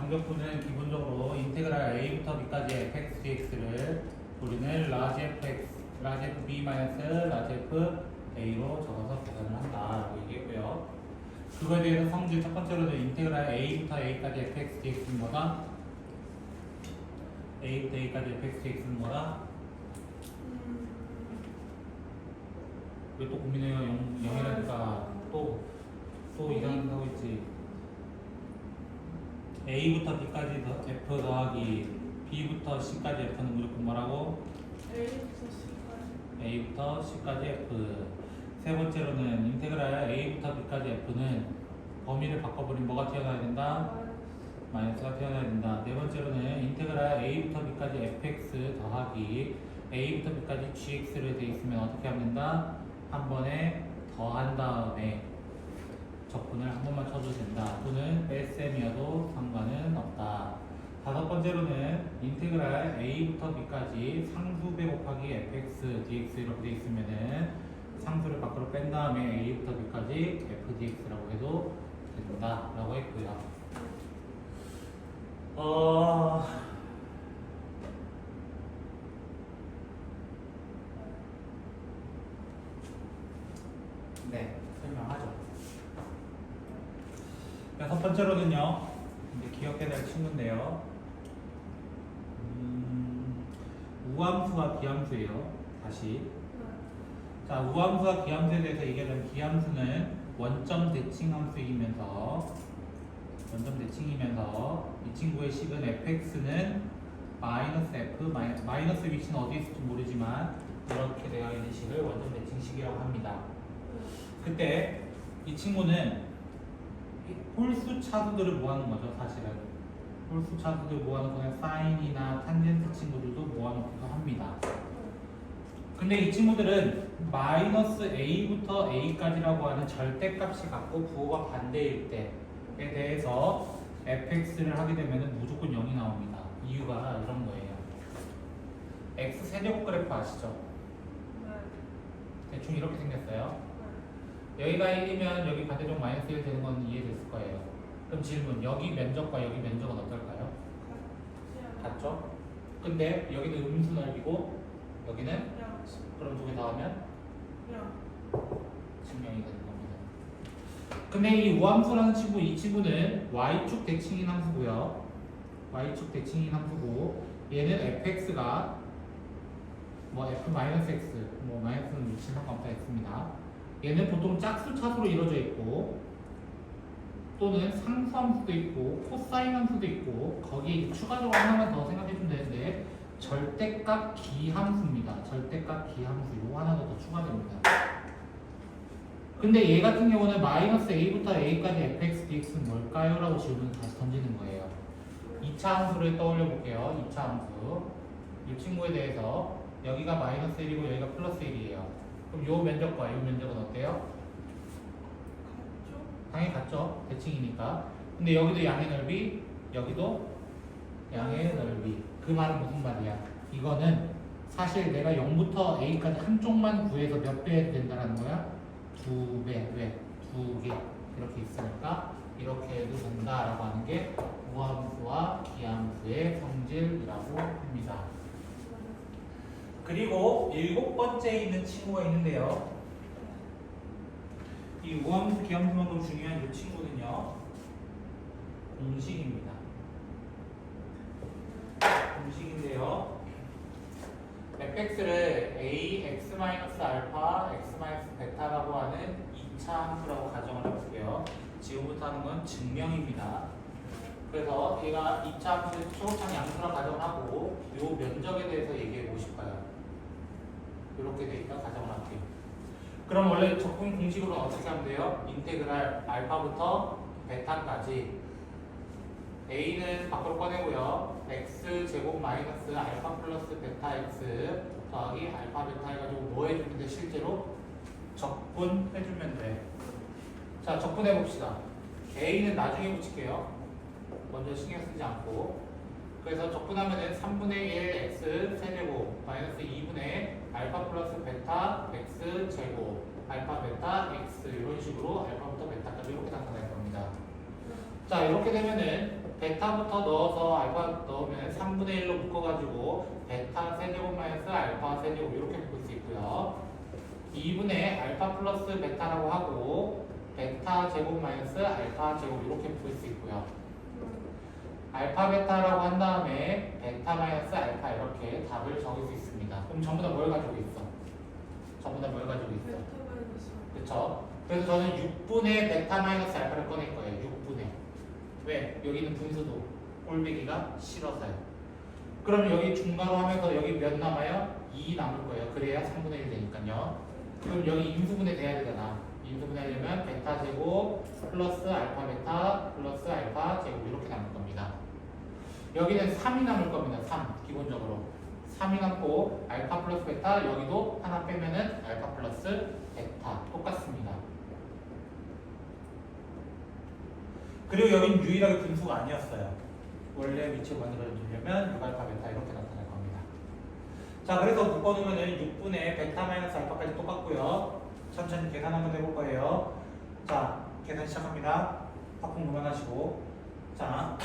정적분은 기본적으로 인테그랄 a부터 b까지 fx, dx를 우리는 large fx, large fb 마이너스 large fa로 적어서 계산을 한다라고 얘기했고요. 그거에 대해서 성질 첫 번째로는 인테그랄 a부터 a까지 fx, dx는 뭐다? a부터 a까지 fx, dx는 뭐다? 왜 또 고민해요? 0이라니까 또 이상한 거 하고 있지. a부터 b까지 f 더하기 b부터 c까지 f는 무조건 뭐라고? a부터 c까지 f. 세 번째로는 인테그랄 a부터 b까지 f는 범위를 바꿔버리면 뭐가 튀어나와야 된다? 마이너스가 튀어나와야 된다. 네 번째로는 인테그랄 a부터 b까지 fx 더하기 a부터 b까지 gx를 돼 있으면 어떻게 하면 된다? 한 번에 더한 다음에 적분을 한 번만 쳐도 된다. 또는 뺄셈이어도 상관은 없다. 다섯 번째로는 인테그랄 a부터 b까지 상수배 곱하기 fx, dx 이렇게 돼 있으면은 상수를 밖으로 뺀 다음에 a부터 b까지 f, dx라고 해도 된다. 라고 했고요. 네, 설명하죠. 여섯 번째로는요, 이제 기억해야 될 친구인데요. 우함수와 기함수예요. 다시. 자, 우함수와 기함수에 대해서 얘기하자면 기함수는 원점 대칭함수이면서 이 친구의 식은 fx는 마이너스 f, 마이너스 위치는 어디 있을지 모르지만 이렇게 되어 있는 식을 원점 대칭식이라고 합니다. 그때 이 친구는 홀수 차수들을 모아놓은 거죠. 사실은 홀수 차수들 모아놓고 그냥 사인이나 탄젠트 친구들도 모아놓기도 합니다. 근데 이 친구들은 마이너스 a부터 a까지라고 하는 절대값이 같고 부호가 반대일 때에 대해서 fx를 하게 되면 무조건 0이 나옵니다. 이유가 이런 거예요. x 세제곱 그래프 아시죠? 대충 이렇게 생겼어요. 여기가 1이면 여기 반대쪽 마이너스 1 되는 건 이해됐을 거예요. 그럼 질문, 여기 면적과 여기 면적은 어떨까요? 같죠? 근데 여기는 음수 넓이고 여기는 그럼 두 개 더하면 증명이 되는 겁니다. 근데 이 우함수라는 친구, 이 친구는 y축 대칭인 함수고요. y축 대칭인 함수고 얘는 fx가 뭐 f-x, 뭐 마이너스는 위치 상관없다 했습니다. 얘는 보통 짝수 차수로 이루어져 있고 또는 상수함수도 있고 코사인 함수도 있고 거기에 추가적으로 하나만 더 생각해주면 되는데 절대값 기함수입니다. 절대값 기함수 이거 하나 더 추가됩니다. 근데 얘 같은 경우는 마이너스 a부터 a까지 fx, dx는 뭘까요? 라고 질문을 다시 던지는 거예요. 2차 함수를 떠올려 볼게요. 2차 함수 이 친구에 대해서 여기가 마이너스 1이고 여기가 플러스 1이에요. 그럼 요 면적과 요 면적은 어때요? 당연히 같죠. 대칭이니까. 근데 여기도 양의 넓이, 여기도 양의 넓이. 그 말은 무슨 말이야? 이거는 사실 내가 0부터 a까지 한쪽만 구해서 몇 배 해도 된다는 거야? 2배. 왜? 2개. 이렇게 있으니까 이렇게 해도 된다라고 하는 게 우함수와 기함수의 성질이라고 합니다. 그리고 일곱 번째에 있는 친구가 있는데요. 이 우함수, 기함수만큼 중요한 이 친구는요. 공식입니다. 공식인데요. fx를 a, x-알파, x-베타라고 하는 2차 함수라고 가정을 해볼게요. 지금부터 하는 건 증명입니다. 그래서 얘가 2차 함수를 초록창 양수라고 가정을 하고 이 면적에 대해서 얘기해 보고 싶어요. 이렇게 돼 있다 가정을 할게요. 그럼 원래 적분 공식으로는 어떻게 하면 돼요? 인테그랄 알파부터 베타까지 a는 밖으로 꺼내고요. x 제곱 마이너스 알파 플러스 베타 x 더하기 알파 베타 해가지고 뭐 해주면 돼? 실제로 적분해주면 돼. 자, 적분해봅시다. a는 나중에 붙일게요. 먼저 신경 쓰지 않고. 그래서 적분하면은 3분의 1 x 세제곱 마이너스 2분의 알파 플러스 베타 x 제곱 알파 베타 x 이런 식으로 알파부터 베타까지 이렇게 나타날 겁니다. 자, 이렇게 되면은 베타부터 넣어서 알파 넣으면 3분의 1로 묶어가지고 베타 세제곱 마이너스 알파 세제곱 이렇게 묶을 수 있고요. 2분의 알파 플러스 베타라고 하고 베타 제곱 마이너스 알파 제곱 이렇게 묶을 수 있고요. 알파 베타라고 한 다음에 베타 마이너스 알파 이렇게 답을 적을 수 있습니다. 그럼 전부 다 뭘 가지고 있어? 전부 다 뭘 가지고 있어? 그렇죠? 그래서 저는 6분의 베타 마이너스 알파를 꺼낼 거예요. 6분의. 왜? 여기는 분수도 꼴배기가 싫어서요. 그럼 여기 중괄호 하면서 여기 몇 남아요? 2 남을 거예요. 그래야 3분의 1 되니까요. 그럼 여기 인수분해 돼야 되잖아. 인수분해 하려면 베타 제곱 플러스 알파 베타 플러스 알파 제곱 이렇게 남을 겁니다. 여기는 3이 남을 겁니다. 3 기본적으로 3이 남고 알파 플러스 베타 여기도 하나 빼면은 알파 플러스 베타 똑같습니다. 그리고 여긴 유일하게 분수가 아니었어요. 원래 위치를 만들어주려면 6알파 베타 이렇게 나타날 겁니다. 자, 그래서 묶어놓으면 6분의 베타 마이너스 알파까지 똑같고요. 천천히 계산 한번 해볼 거예요. 자, 계산 시작합니다. 팝콘 그만하시고. 자,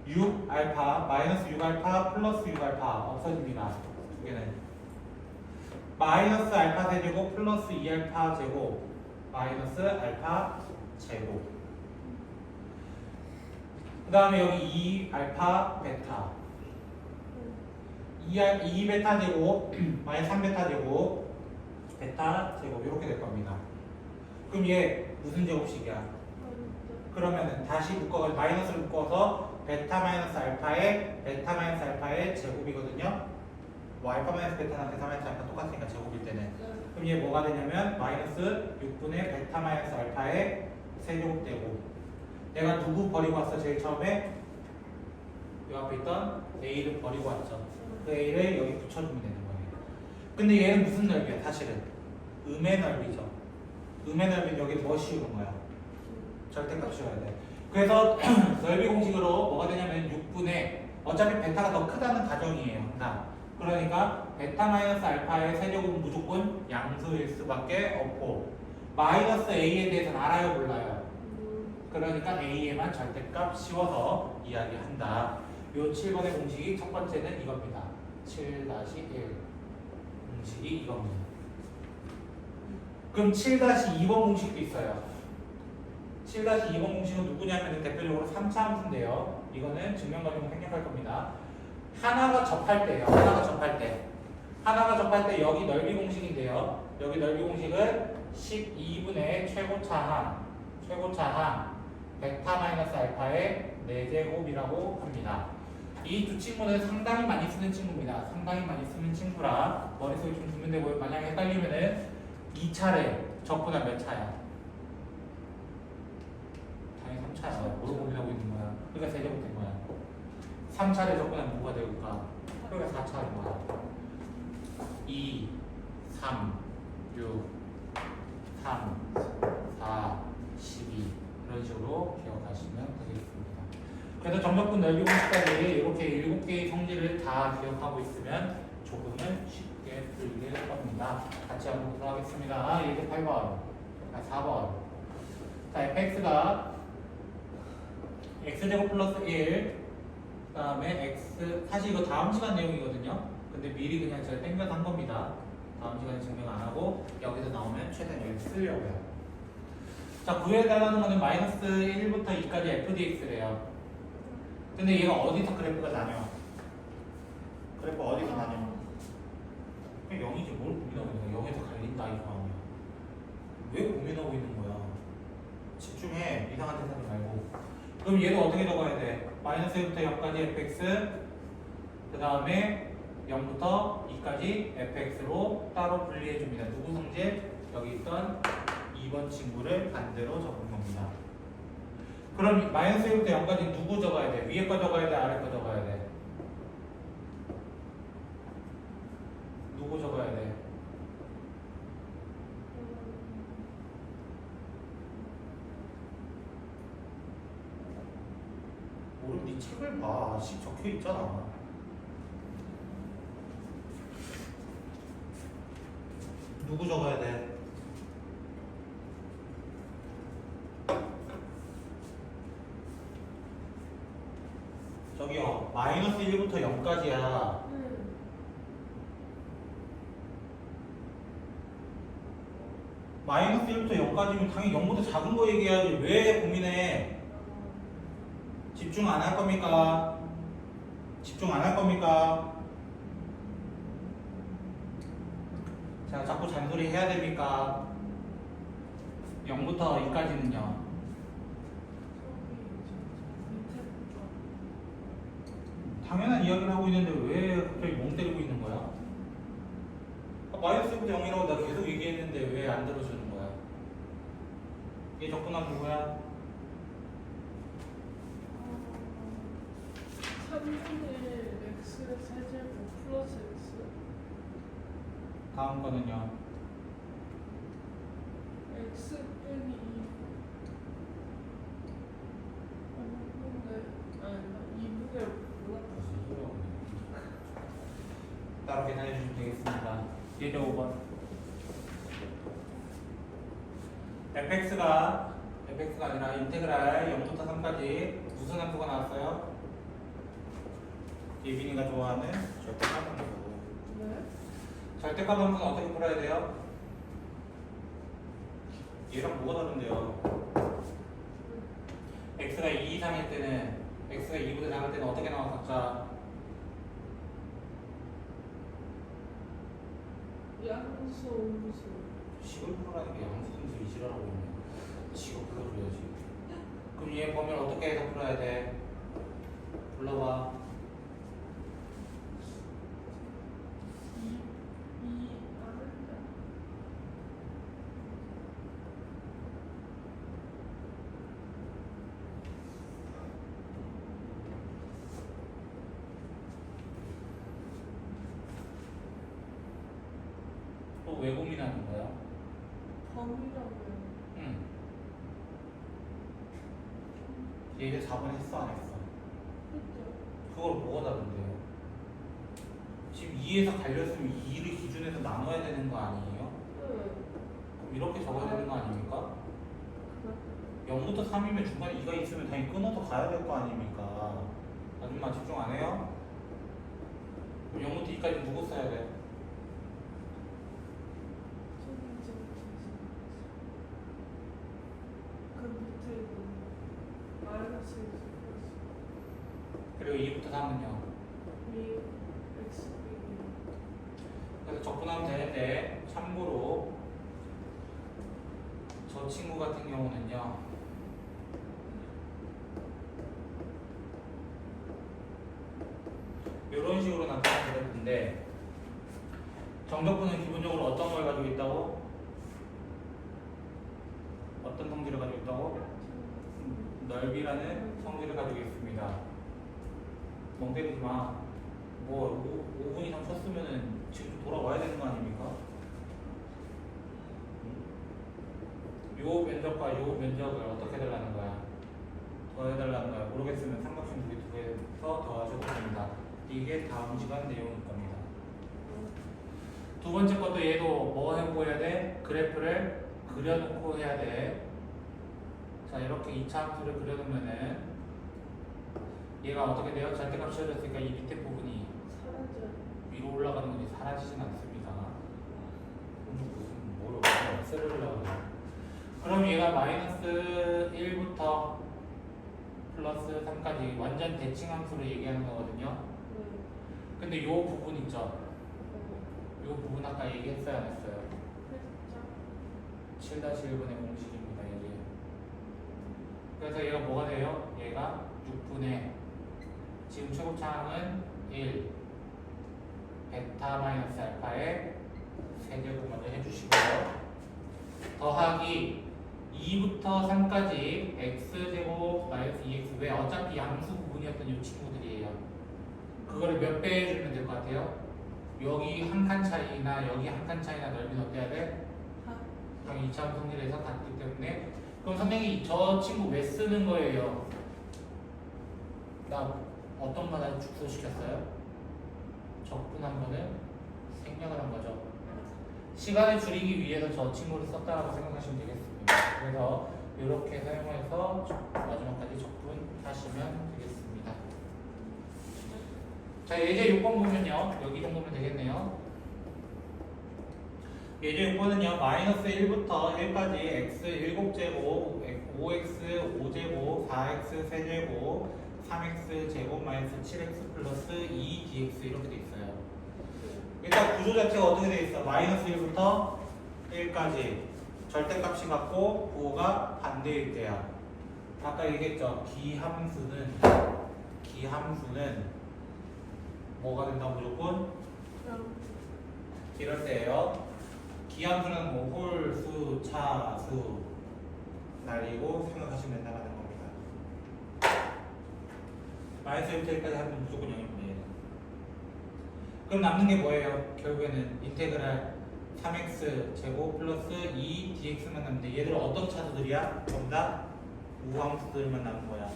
6알파 마이너스 6알파 플러스 6알파 없어집니다. 두 개는. 마이너스 알파 세제곱 플러스 2알파 제곱 마이너스 알파 제곱. 그 다음에 여기 2알파 베타 2베타 제곱 마이너스 3베타 제곱 베타 제곱 이렇게 될 겁니다. 그럼 얘 무슨 제곱식이야? 그러면은 다시 묶어서 마이너스를 묶어서 베타 마이너스 알파의 베타 마이너스 알파의 제곱이거든요. 뭐 알파 마이너스 베타나 베타 마이너스 알파 똑같으니까 제곱일 때는. 그럼 얘 뭐가 되냐면 마이너스 6분의 베타 마이너스 알파의 세제곱 되고 내가 누구 버리고 왔어? 제일 처음에 이 앞에 있던 A를 버리고 왔죠. 그 A를 여기 붙여주면 되는 거예요. 근데 얘는 무슨 넓이야? 사실은 음의 넓이죠. 음의 넓이는 여기 뭐 씌우는 거야? 절대값 씌워야 돼. 그래서 넓이 공식으로 뭐가 되냐면 6분의 어차피 베타가 더 크다는 가정이에요. 항상. 그러니까 베타 마이너스 알파의 세제곱은 무조건 양수일 수밖에 없고 마이너스 A에 대해서는 알아요? 몰라요? 그러니까 A에만 절대값 씌워서 이야기한다. 요 7번의 공식이 첫 번째는 이겁니다. 7-1 공식이 이겁니다. 그럼 7-2번 공식도 있어요. 7-2번 공식은 누구냐면 대표적으로 3차 함수인데요. 이거는 증명과정을 생략할 겁니다. 하나가 접할 때요. 하나가 접할 때 여기 넓이 공식인데요. 여기 넓이 공식은 12분의 최고차항 베타 마이너스 알파의 4제곱이라고 합니다. 이 두 친구는 상당히 많이 쓰는 친구입니다. 상당히 많이 쓰는 친구라 머릿속에 좀 두면 되고요. 만약에 헷갈리면은 2차례 적보다 몇 차야? 당연히 3차야. 뭘 고민하고 있는 거야? 그러니까 세제곱 된 거야. 3차례 적보다 뭐가 될까? 그러니까 4차인 거야. 2, 3, 6, 3, 4, 12 이런 식으로 기억하시면 되겠습니다. 그래서 정적분 넓이 공식까지 이렇게 7개의 성질을 다 기억하고 있으면 조금은 쉽게 풀릴 겁니다. 같이 한번 보도록 하겠습니다. 이제 8번, 4번. 자, fx가 x제곱 플러스 1, 그 다음에 x, 사실 이거 다음 시간 내용이거든요. 근데 미리 그냥 제가 땡겨서 한 겁니다. 다음 시간에 증명 안 하고 여기서 나오면 최대한 여기 쓰려고요. 자, 구해달라는 거는 마이너스 1부터 2까지 fdx래요. 근데 얘가 어디서 그래프가 나뉘어? 그래프 어디서 나뉘어? 그냥 0이지 뭘 고민하고 있는 거야? 0에서 갈린다 이거 아니야. 왜 고민하고 있는 거야? 집중해. 이상한 데 사지 말고. 그럼 얘도 어떻게 적어야 돼? 마이너스 1부터 0까지 fx 그 다음에 0부터 2까지 fx로 따로 분리해 줍니다. 누구 성질? 여기 있던 2번 친구를 반대로 적은 겁니다. 그럼 마이너스 1부터 0까지 누구 적어야 돼? 위에 거 적어야 돼? 아래 거 적어야 돼? 누구 적어야 돼? 모르면 네 책을 봐. 식 적혀 있잖아. 누구 적어야 돼? 저기요 마이너스 1부터 0까지야. 마이너스 1부터 0까지면 당연히 0보다 작은 거 얘기해야지. 왜 고민해? 집중 안 할 겁니까? 집중 안 할 겁니까? 자, 자꾸 잔소리 해야 됩니까? 0부터 2까지는요. 당연한 이야기를 하고 있는데 왜 갑자기 멍 때리고 있는 거야? 마이너스 1부터 0이라고 나 계속 얘기했는데 왜 안 들어주는 거야? 얘 접근한 누구야? 3분의 x의 세제곱 플러스 x 다음 거는요. x 빼기 2 2분의 따로 계산해 주시면 되겠습니다. 예제 5번. fx가 아니라 인테그랄 0부터 3까지 무슨 함수가 나왔어요? 예빈이가 좋아하는 절대값 함수. 네? 절대값 함수는 어떻게 풀어야 돼요? 얘랑 뭐가 다른데요? x가 2 이상일 때는 x가 2보다 작을 때는 어떻게 나와 각자? 양수 음수 식을 풀어라는 게 양수 함수 이지라고 있네. 식을 풀어줘야지. 그럼 얘 범위를 어떻게 해서 풀어야 돼? 불러봐. 2 아는데 또 왜 고민하는 거야? 범위라고요. 응. 얘 4번 했어 안 했어? 그죠? 그걸 뭐가 다른데요? 지금 2에서 갈렸으면 2를 기준에서 나눠야 되는 거 아니에요? 네. 그럼 이렇게 적어야 되는 거 아닙니까? 그래. 0부터 3이면 중간에 2가 있으면 당연히 끊어서 가야 될 거 아닙니까? 아줌마 집중 안 해요? 그럼 0부터 2까지 누구 써야 돼? 그 밑에 있는 마이너스 x 그리고 2부터 3은요? 위 x 빼기 그래서 접근하면 되는데 참고로 저 친구 같은 경우는요 이런 식으로 나타나게 될 텐데 정적분은 기본적으로 어떤 걸 가지고 있다고? 어떤 성질을 가지고 있다고? 넓이라는 성질을 가지고 있습니다. 멍 때리지 마. 뭐 5분 이상 쳤으면은 지금 돌아와야 되는 거 아닙니까? 요 면적과 요 면적을 어떻게 해달라는 거야? 더해달라는 거야. 모르겠으면 삼각형 두 개에서 더하셔도 됩니다. 이게 다음 시간 내용일 겁니다. 두 번째 것도 얘도 뭐 해보고 해야 돼? 그래프를 그려놓고 해야 돼. 자, 이렇게 2차 함수를 그려놓으면은 얘가 어떻게 돼요? 절대값 씌워졌으니까 이 밑에 부분이 사라져. 위로 올라가는 거지 사라지진 않습니다. 무슨 뭘 없애려고 그래. 그럼 얘가 마이너스 1부터 플러스 3까지 완전 대칭 함수를 얘기하는 거거든요. 네. 근데 요 부분 있죠? 요 부분 아까 얘기했어요 안 했어요? 했죠. 7-1분의 공식입니다 이게. 그래서 얘가 뭐가 돼요? 얘가 6분의 지금 최고차항은 1 베타 마이너스 알파의 세제곱 먼저 해주시고요. 더하기 2부터 3까지 x제곱 마이너스 2x 왜 어차피 양수 부분이었던 이 친구들이에요. 그거를 몇 배 해주면 될 것 같아요? 여기 한 칸 차이나 여기 한 칸 차이나 넓이는 어때야 돼? 당연히 2차함수 성질에서 같기 때문에. 그럼 선생님이 저 친구 왜 쓰는 거예요? 나 어떤 거나 축소시켰어요? 적분한 거는 생략을 한 거죠. 시간을 줄이기 위해서 저 친구를 썼다라고 생각하시면 되겠습니다. 그래서 이렇게 사용해서 마지막까지 적분하시면 되겠습니다. 자, 예제 6번 보면요. 여기 정도면 되겠네요. 예제 6번은요. 마이너스 1부터 1까지 x 7제곱, 5x 5제곱, 4x 세제곱, 3x 제곱 마이너스 7x 플러스 2dx 이렇게 돼 있어요. 일단 구조 자체가 어떻게 돼 있어? 마이너스 1부터 1까지 절대값이 같고 부호가 반대일 때야. 아까 얘기했죠. 기함수는 뭐가 된다고 무조건? 이럴 때예요. 기함수는 뭐 홀수, 차수, 날리고 생각하시면 된다는 겁니다. 마이너스 1부터 1까지 하면 무조건 0입니다. 그럼 남는 게 뭐예요? 결국에는 인테그랄 3x 제곱 플러스 2dx만 남는데 얘들은 어떤 차수들이야? 전부 다 우함수들만 남은 거야.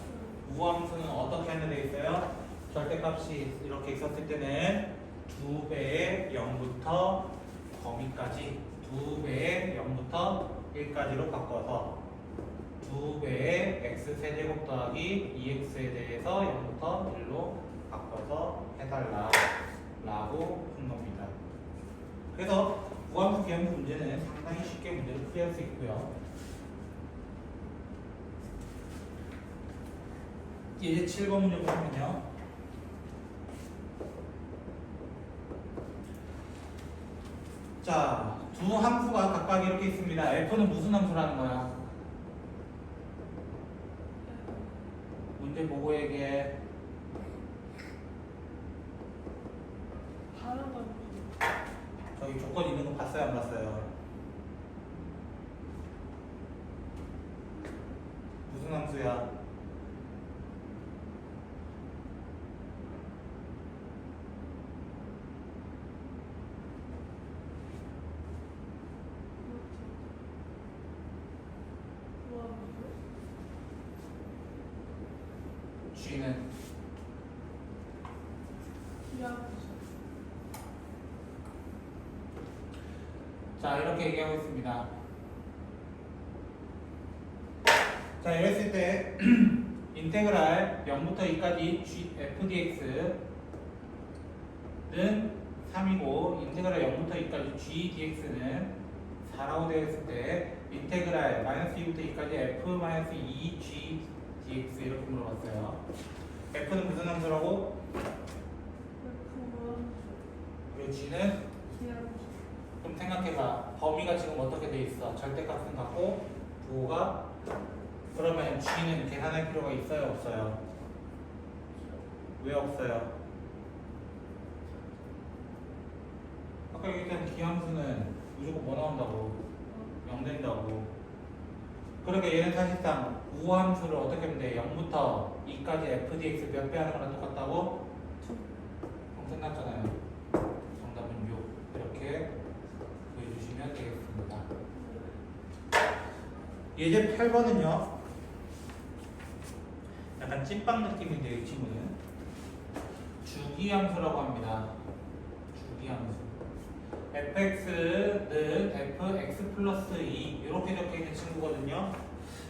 우함수는 어떻게 하는 데 있어요? 절대값이 이렇게 있었을 때는 2배의 0부터 범위까지 2배의 0부터 1까지로 바꿔서 2배의 x세제곱 더하기 2x에 대해서 0부터 1로 바꿔서 해달라 라고 한 겁니다. 그래서 우함수 기함수 문제는 상당히 쉽게 문제를 풀이할 수 있고요. 이제 7번 문제 보면요. 자, 두 함수가 각각 이렇게 있습니다. f는 무슨 함수라는 거야? 문제 보고 얘기해. 다른 건 저기 조건 있는 거 봤어요? 안 봤어요? 무슨 함수야? G는 자, 이렇게 얘기하고 있습니다. 자, 이랬을 때 인테그랄 0부터 2까지 fdx는 3이고 인테그랄 0부터 2까지 gdx는 4라고 되어 있을 때 인테그랄 마이너스 2부터 2까지 f 마이너스 2g dx 이렇게 물어봤어요. f는 무슨 함수라고? 그리고 g는? 좀 생각해봐. 범위가 지금 어떻게 돼 있어? 절대값은 같고 부호가? 그러면 g는 계산할 필요가 있어요? 없어요? 왜 없어요? 아까 얘기했던 기함수는 무조건 뭐 나온다고? 0 된다고. 그러니까 얘는 사실상 우함수를 어떻게 하면 돼? 0부터 2까지 fdx 몇 배 하는 거랑 똑같다고? 끝났잖아요. 정답은 6. 이렇게 보여주시면 되겠습니다. 예제 8번은요. 약간 찐빵 느낌인데 이 친구는 주기함수라고 합니다. 주기함수. fx는 fx 플러스 2 이렇게 적혀있는 친구거든요.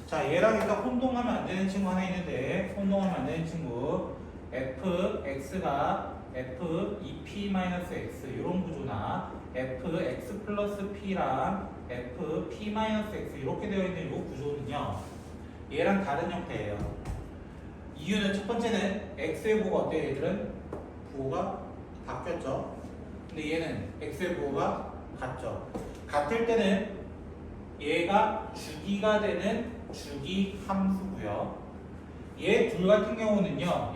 자, 얘랑 일단 혼동하면 안 되는 친구 하나 있는데 혼동하면 안 되는 친구 fx가 f 2p-x 이런 구조나 fx 플러스 p랑 f p-x 이렇게 되어 있는 이 구조는요. 얘랑 다른 형태예요. 이유는 첫 번째는 x의 부호가 어때요? 얘들은 부호가 바뀌었죠. 근데 얘는 x의 부호가 같죠. 같을 때는 얘가 주기가 되는 주기 함수고요. 얘 둘 같은 경우는요.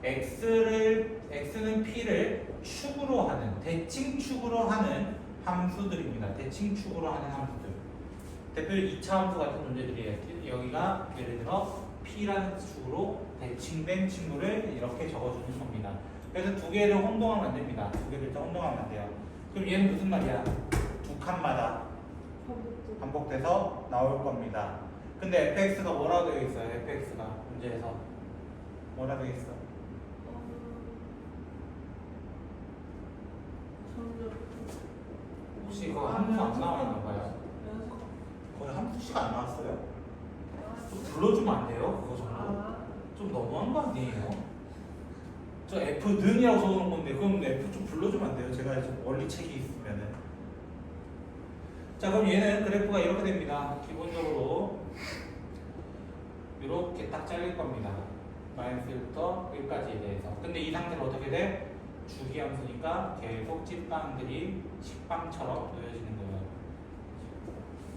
x는 p를 축으로 하는 대칭축으로 하는 함수들입니다. 대칭축으로 하는 함수들. 대표적으로 2차 함수 같은 문제들이에요. 여기가 예를 들어 p라는 축으로 대칭된 친구를 이렇게 적어주는 겁니다. 그래서 두 개를 혼동하면 안 됩니다. 두 개를 일단 혼동하면 안 돼요. 그럼 얘는 무슨 말이야? 두 칸마다 반복돼서 나올 겁니다. 근데 fx가 뭐라고 되어 있어요? fx가 문제에서 뭐라고 되어 있어? 혹시 그거 함수 안 나와 있나 봐요? 거의 함수씩 안 나왔어요? 좀 불러주면 안 돼요? 그거 정도? 좀 너무한 거 아니에요? 저 F는이라고 적어놓은 건데 그럼 F 좀 불러주면 안 돼요? 제가 지금 원리책이 있으면은. 자 그럼 얘는 그래프가 이렇게 됩니다. 기본적으로 이렇게 딱 잘릴 겁니다. 마이너스 1부터 1까지에 대해서. 근데 이 상태로 어떻게 돼? 주기함수니까 계속 찐빵들이 식빵처럼 놓여지는 거예요.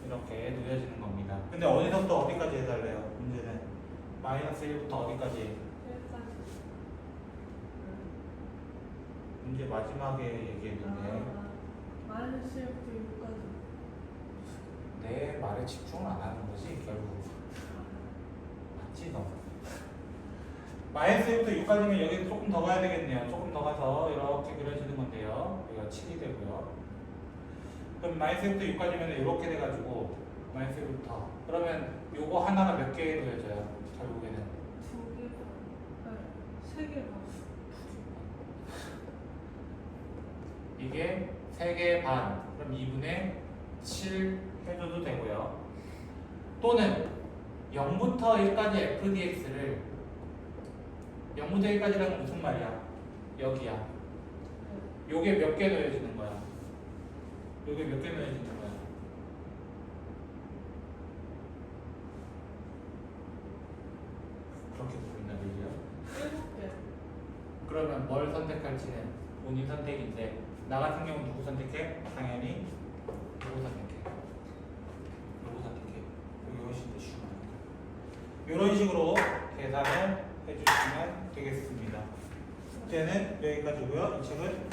이렇게 놓여지는 겁니다. 근데 어디서부터 어디까지 해달래요? 문제는 마이너스 1부터 어디까지? 일단 문제 마지막에 얘기했는데 마이너스 1부터 6까지. 내 말에 집중을 안 하는 거지 결국. 맞지 너? 마이너스 1부터 6까지면 여기 조금 더 가야 되겠네요. 조금 더 가서 이렇게 그려지는 건데요. 여기가 7이 되고요. 그럼 마이너스 1부터 6까지면 이렇게 돼가지고 마이너스 1부터 그러면 요거 하나가 몇 개에 놓여져요? 결국에는 2개 반. 아니 3개 반. 이게 3개 반 그럼 2분의 7 해줘도 되고요. 또는 0부터 1까지 fdx를 0부터 1까지라는 무슨 말이야? 여기야. 요게 몇 개 놓여지는 거야? 요게 몇 개 놓여지는 거야? 그렇게 보인다 그죠? 7개. 그러면 뭘 선택할지는 본인 선택인데 나 같은 경우는 누구 선택해? 당연히 누구 선택해? 누구 선택해? 여기 훨씬 더 쉬운 거니까. 이런 식으로 계산을 해주시면 되겠습니다. 숙제는 여기까지고요. 이 책은